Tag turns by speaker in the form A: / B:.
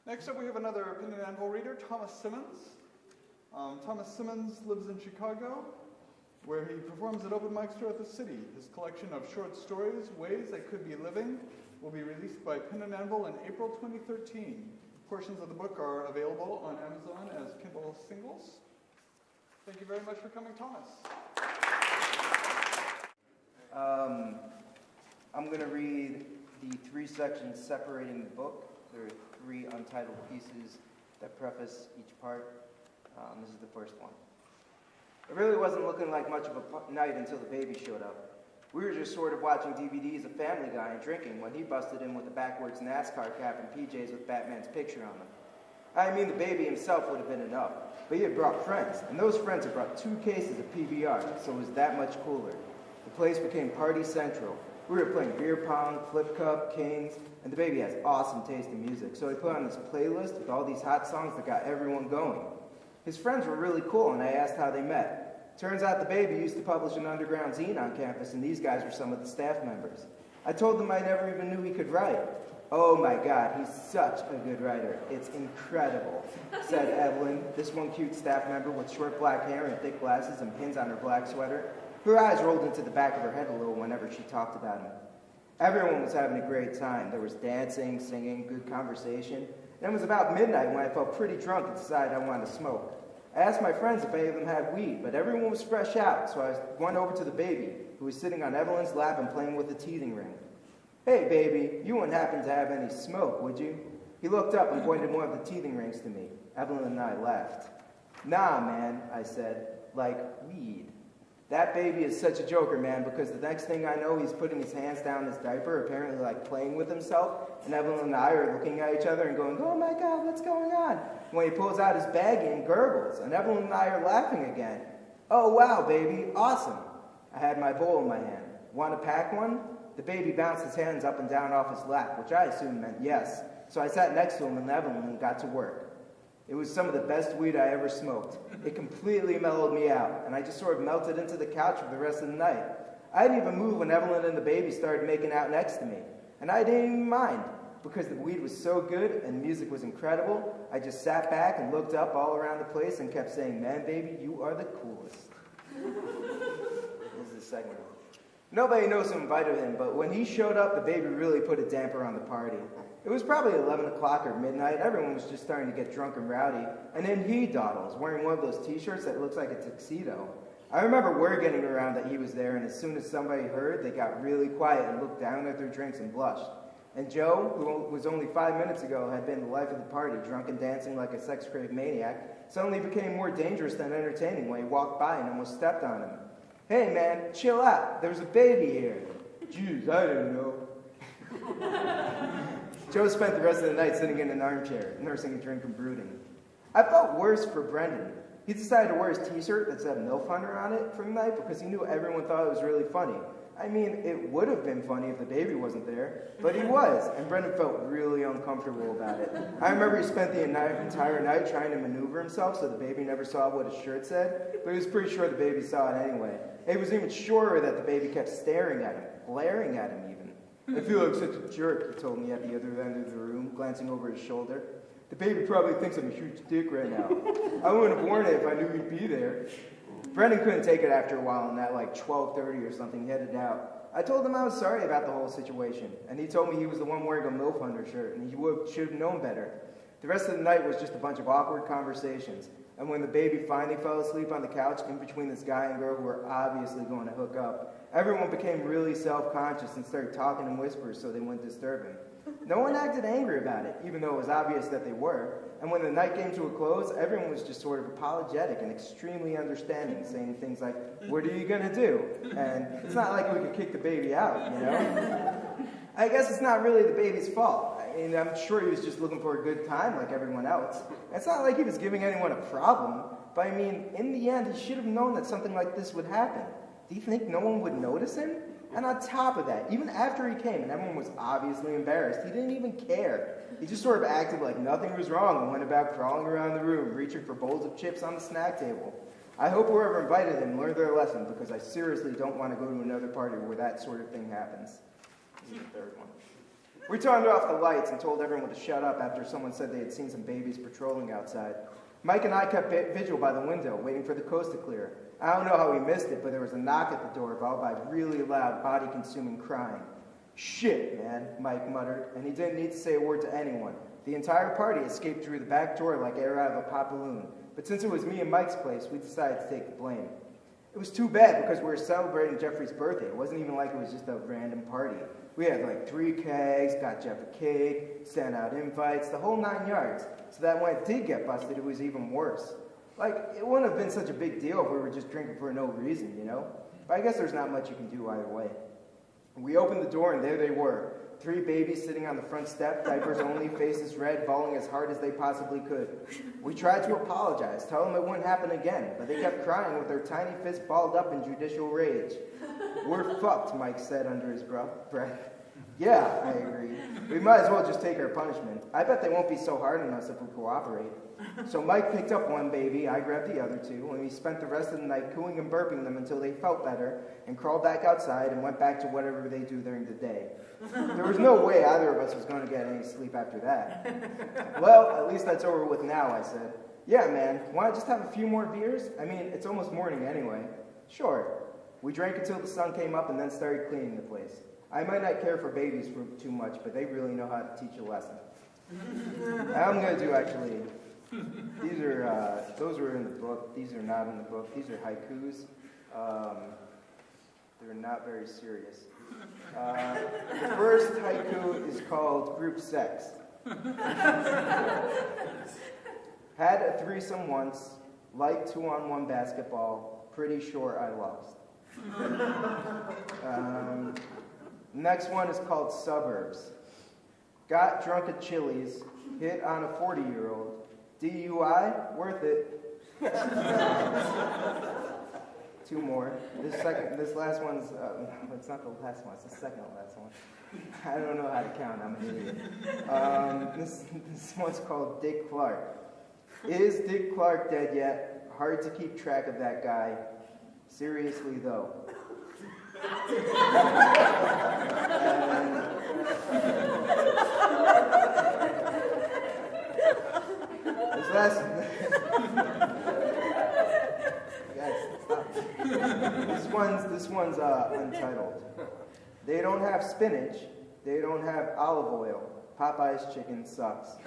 A: Next up we have another Penton and Anvil reader, Thomas Simmons. Thomas Simmons lives in Chicago, where he performs at open mics throughout the city. His collection of short stories, Ways I Could Be Living, will be released by Penton and Anvil in April 2013. Portions of the book are available on Amazon as Kindle singles. Thank you very much for coming, Thomas.
B: I'm going to read the 3 sections separating the book. There are 3 untitled pieces that preface each part. This is the first one. It really wasn't looking like much of a night until the baby showed up. We were just sort of watching DVDs of Family Guy and drinking when he busted in with a backwards NASCAR cap and PJs with Batman's picture on them. I mean, the baby himself would have been enough, but he had brought friends, and those friends had brought 2 cases of PBR, so it was that much cooler. The place became party central. We were playing beer pong, flip cup, kings, and the baby has awesome taste in music, so he put on this playlist with all these hot songs that got everyone going. His friends were really cool, and I asked how they met. Turns out the baby used to publish an underground zine on campus, and these guys were some of the staff members. I told them I never even knew he could write. Oh my God, he's such a good writer. It's incredible, said Evelyn, this one cute staff member with short black hair and thick glasses and pins on her black sweater. Her eyes rolled into the back of her head a little whenever she talked about him. Everyone was having a great time. There was dancing, singing, good conversation. And it was about midnight when I felt pretty drunk and decided I wanted to smoke. I asked my friends if any of them had weed, but everyone was fresh out, so I went over to the baby, who was sitting on Evelyn's lap and playing with the teething ring. Hey, baby, you wouldn't happen to have any smoke, would you? He looked up and pointed one of the teething rings to me. Evelyn and I laughed. Nah, man, I said, like weed. That baby is such a joker, man, because the next thing I know, he's putting his hands down his diaper, apparently like playing with himself, and Evelyn and I are looking at each other and going, oh my God, what's going on? When he pulls out his baggie and gurgles, and Evelyn and I are laughing again. Oh wow, baby, awesome. I had my bowl in my hand. Want to pack one? The baby bounced his hands up and down off his lap, which I assumed meant yes, so I sat next to him and Evelyn got to work. It was some of the best weed I ever smoked. It completely mellowed me out, and I just sort of melted into the couch for the rest of the night. I didn't even move when Evelyn and the baby started making out next to me, and I didn't even mind, because the weed was so good and the music was incredible. I just sat back and looked up all around the place and kept saying, man, baby, you are the coolest. This is the second one. Nobody knows who invited him, but when he showed up, the baby really put a damper on the party. It was probably 11 o'clock or midnight. Everyone was just starting to get drunk and rowdy. And then he dawdles, wearing one of those T-shirts that looks like a tuxedo. I remember word getting around that he was there, and as soon as somebody heard, they got really quiet and looked down at their drinks and blushed. And Joe, who was only 5 minutes ago had been the life of the party, drunk and dancing like a sex-craved maniac, suddenly became more dangerous than entertaining when he walked by and almost stepped on him. Hey, man, chill out. There's a baby here. Jeez, I didn't know. Joe spent the rest of the night sitting in an armchair, nursing a drink and brooding. I felt worse for Brendan. He decided to wear his T-shirt that said MILF Hunter on it for the night because he knew everyone thought it was really funny. I mean, it would have been funny if the baby wasn't there, but he was, and Brendan felt really uncomfortable about it. I remember he spent the entire night trying to maneuver himself so the baby never saw what his shirt said, but he was pretty sure the baby saw it anyway. He was even surer that the baby kept staring at him, glaring at him even. I feel like such a jerk, he told me at the other end of the room, glancing over his shoulder. The baby probably thinks I'm a huge dick right now. I wouldn't have worn it if I knew he'd be there. Brendan couldn't take it after a while, and at like 12:30 or something, he headed out. I told him I was sorry about the whole situation, and he told me he was the one wearing a MILF Hunter shirt, and he should have known better. The rest of the night was just a bunch of awkward conversations, and when the baby finally fell asleep on the couch in between this guy and girl who were obviously going to hook up, everyone became really self-conscious and started talking in whispers so they wouldn't disturb him. No one acted angry about it, even though it was obvious that they were. And when the night came to a close, everyone was just sort of apologetic and extremely understanding, saying things like, what are you going to do? And it's not like we could kick the baby out, you know? I guess it's not really the baby's fault. I mean, I'm sure he was just looking for a good time like everyone else. It's not like he was giving anyone a problem. But I mean, in the end, he should have known that something like this would happen. Do you think no one would notice him? And on top of that, even after he came and everyone was obviously embarrassed, he didn't even care. He just sort of acted like nothing was wrong and went about crawling around the room, reaching for bowls of chips on the snack table. I hope whoever invited him learned their lesson because I seriously don't want to go to another party where that sort of thing happens. This is the third one. We turned off the lights and told everyone to shut up after someone said they had seen some babies patrolling outside. Mike and I kept vigil by the window, waiting for the coast to clear. I don't know how we missed it, but there was a knock at the door, followed by really loud, body-consuming crying. "Shit, man," Mike muttered, and he didn't need to say a word to anyone. The entire party escaped through the back door like air out of a pop balloon. But since it was me and Mike's place, we decided to take the blame. It was too bad because we were celebrating Jeffrey's birthday. It wasn't even like it was just a random party. We had like 3 kegs, got Jeff a cake, sent out invites, the whole 9 yards. So that when it did get busted, it was even worse. Like, it wouldn't have been such a big deal if we were just drinking for no reason, you know? But I guess there's not much you can do either way. We opened the door and there they were. 3 babies sitting on the front step, diapers only, faces red, bawling as hard as they possibly could. We tried to apologize, tell them it wouldn't happen again, but they kept crying with their tiny fists balled up in judicial rage. "We're fucked," Mike said under his breath. "Yeah," I agreed. "We might as well just take our punishment. I bet they won't be so hard on us if we cooperate." So Mike picked up 1 baby, I grabbed the other 2, and we spent the rest of the night cooing and burping them until they felt better and crawled back outside and went back to whatever they do during the day. There was no way either of us was going to get any sleep after that. "Well, at least that's over with now," I said. "Yeah, man, want to just have a few more beers? I mean, it's almost morning anyway." "Sure." We drank until the sun came up and then started cleaning the place. I might not care for babies for too much, but they really know how to teach a lesson. I'm going to do, actually, these are, those were in the book. These are not in the book. These are haikus. They're not very serious. The first haiku is called Group Sex. "Had a threesome once, like 2-on-1 basketball, pretty sure I lost." Next one is called Suburbs. "Got drunk at Chili's, hit on a 40-year-old. DUI, worth it." 2 more. This last one's, it's not the last one, it's the second to last one. I don't know how to count, I'm an idiot. This one's called Dick Clark. "Is Dick Clark dead yet? Hard to keep track of that guy. Seriously, though." This last guys, stop. This one's untitled. "They don't have spinach. They don't have olive oil. Popeye's chicken sucks."